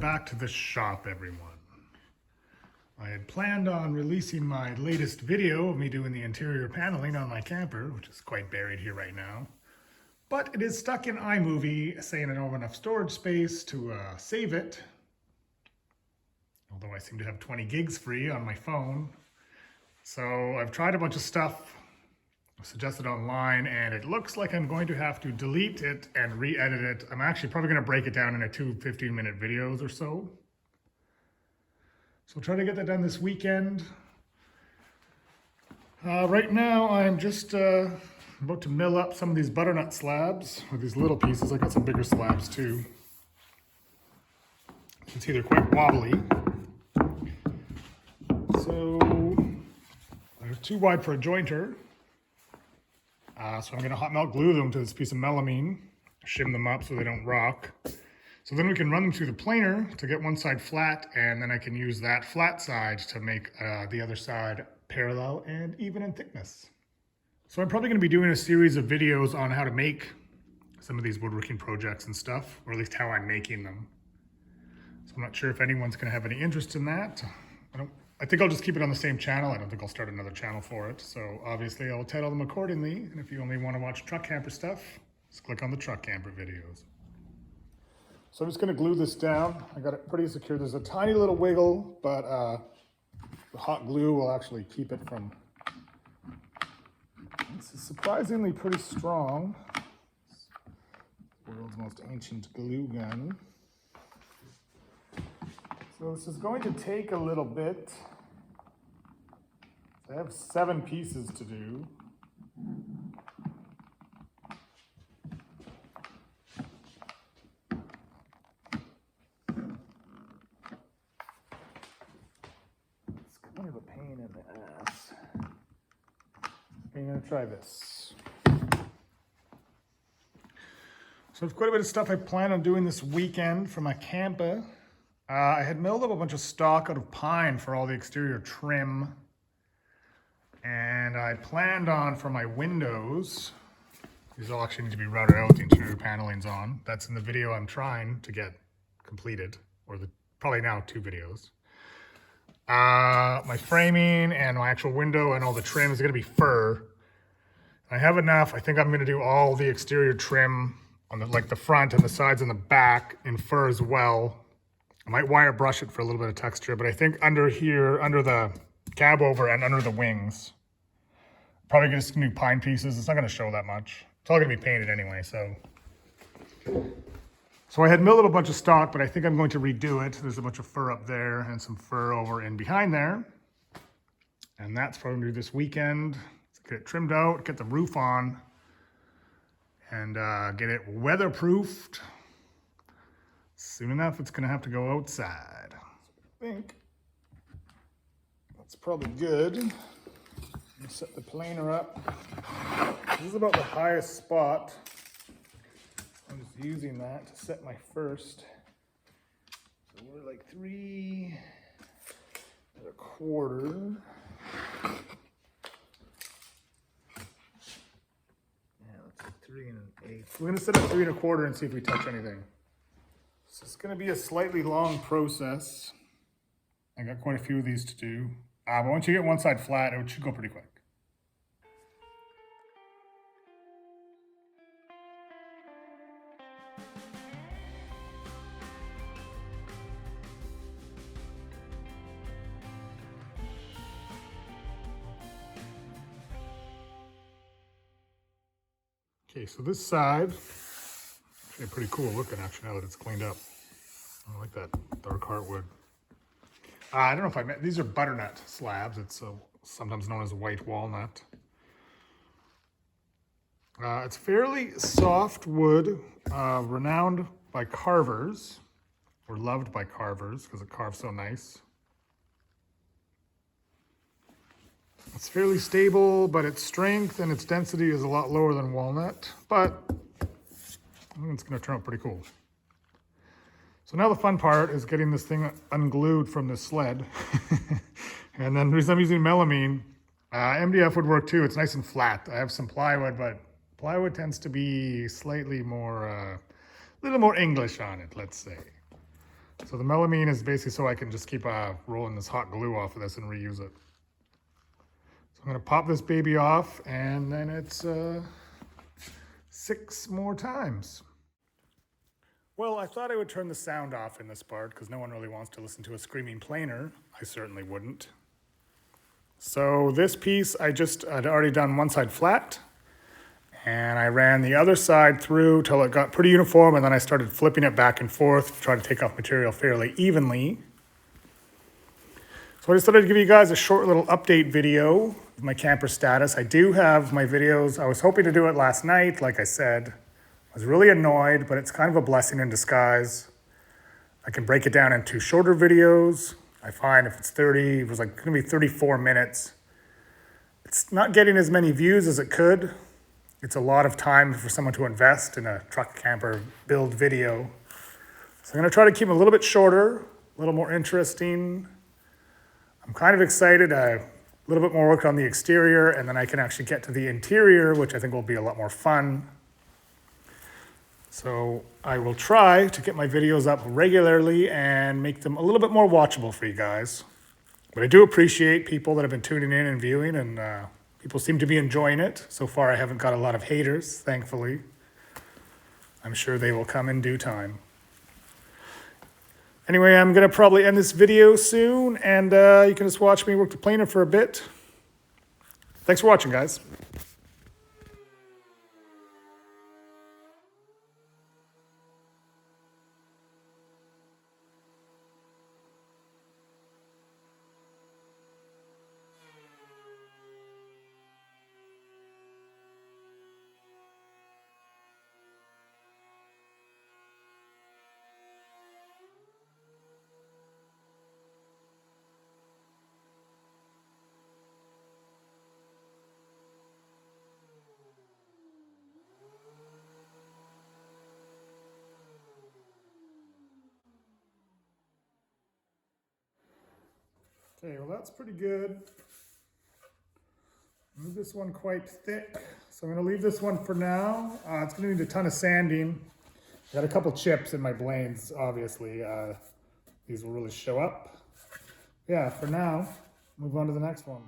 back to the shop, everyone. I had planned on releasing my latest video of me doing the interior paneling on my camper, which is quite buried here right now. But it is stuck in iMovie, saying I don't have enough storage space to save it. Although I seem to have 20 gigs free on my phone. So I've tried a bunch of stuff suggested online, and it looks like I'm going to have to delete it and re-edit it. I'm actually probably going to break it down into two 15-minute videos or so. So I'll try to get that done this weekend. Right now I'm just about to mill up some of these butternut slabs, or these little pieces. I got some bigger slabs too. You can see they're quite wobbly. So they're too wide for a jointer. So I'm going to hot melt glue them to this piece of melamine, shim them up so they don't rock. So then we can run them through the planer to get one side flat, and then I can use that flat side to make the other side parallel and even in thickness. So I'm probably going to be doing a series of videos on how to make some of these woodworking projects and stuff, or at least how I'm making them. So I'm not sure if anyone's going to have any interest in that. I think I'll just keep it on the same channel. I don't think I'll start another channel for it. So obviously I'll title them accordingly. And if you only want to watch truck camper stuff, just click on the truck camper videos. So I'm just going to glue this down. I got it pretty secure. There's a tiny little wiggle, but the hot glue will actually keep it from... This is surprisingly pretty strong. It's the world's most ancient glue gun. So this is going to take a little bit. I have 7 pieces to do. It's kind of a pain in the ass. I'm going to try this. So I've quite a bit of stuff I plan on doing this weekend for my camper. I had milled up a bunch of stock out of pine for all the exterior trim. And I planned on, for my windows, these all actually need to be routed out, the interior paneling's on. That's in the video I'm trying to get completed, or probably now 2 videos. My framing and my actual window and all the trim is gonna be fir. I have enough. I think I'm gonna do all the exterior trim on the front and the sides and the back in fir as well. I might wire brush it for a little bit of texture, but I think under here, under the cab over and under the wings, probably just new pine pieces. It's not going to show that much. It's all going to be painted anyway, so. So I had milled up a bunch of stock, but I think I'm going to redo it. There's a bunch of fir up there and some fir over and behind there. And that's probably going to do this weekend. Let's get it trimmed out, get the roof on, and get it weatherproofed. Soon enough, it's going to have to go outside. So I think that's probably good. Set the planer up. This is about the highest spot. I'm just using that to set my first. So we're like 3 1/4. Yeah, that's like 3 1/8. We're going to set it 3 1/4 and see if we touch anything. So it's going to be a slightly long process. I got quite a few of these to do. But once you get one side flat, it should go pretty quick. Okay, so this side, actually pretty cool looking actually now that it's cleaned up. I like that dark heartwood. I don't know if I meant, these are butternut slabs. It's sometimes known as white walnut. It's fairly soft wood, renowned by carvers, or loved by carvers because it carves so nice. It's fairly stable, but its strength and its density is a lot lower than walnut, but I think it's going to turn out pretty cool. So now the fun part is getting this thing unglued from the sled. And then the reason I'm using melamine, MDF would work too. It's nice and flat. I have some plywood, but plywood tends to be slightly more, a little more English on it, let's say. So the melamine is basically so I can just keep rolling this hot glue off of this and reuse it. So I'm gonna pop this baby off, and then it's 6 more times. Well, I thought I would turn the sound off in this part because no one really wants to listen to a screaming planer. I certainly wouldn't. So this piece, I'd already done one side flat, and I ran the other side through till it got pretty uniform, and then I started flipping it back and forth to try to take off material fairly evenly. So I just thought I'd give you guys a short little update video of my camper status. I do have my videos. I was hoping to do it last night, like I said. I was really annoyed, but it's kind of a blessing in disguise. I can break it down into shorter videos. I find if it's 30, it was like gonna be 34 minutes. It's not getting as many views as it could. It's a lot of time for someone to invest in a truck camper build video. So I'm gonna try to keep it a little bit shorter, a little more interesting. I'm kind of excited. A little bit more work on the exterior, and then I can actually get to the interior, which I think will be a lot more fun. So I will try to get my videos up regularly and make them a little bit more watchable for you guys. But I do appreciate people that have been tuning in and viewing, and people seem to be enjoying it. So far, I haven't got a lot of haters, thankfully. I'm sure they will come in due time. Anyway, I'm gonna probably end this video soon, and you can just watch me work the planer for a bit. Thanks for watching, guys. Okay, well that's pretty good. Move this one quite thick, so I'm gonna leave this one for now. It's gonna need a ton of sanding. I got a couple chips in my blades, obviously. These will really show up. Yeah, for now, move on to the next one.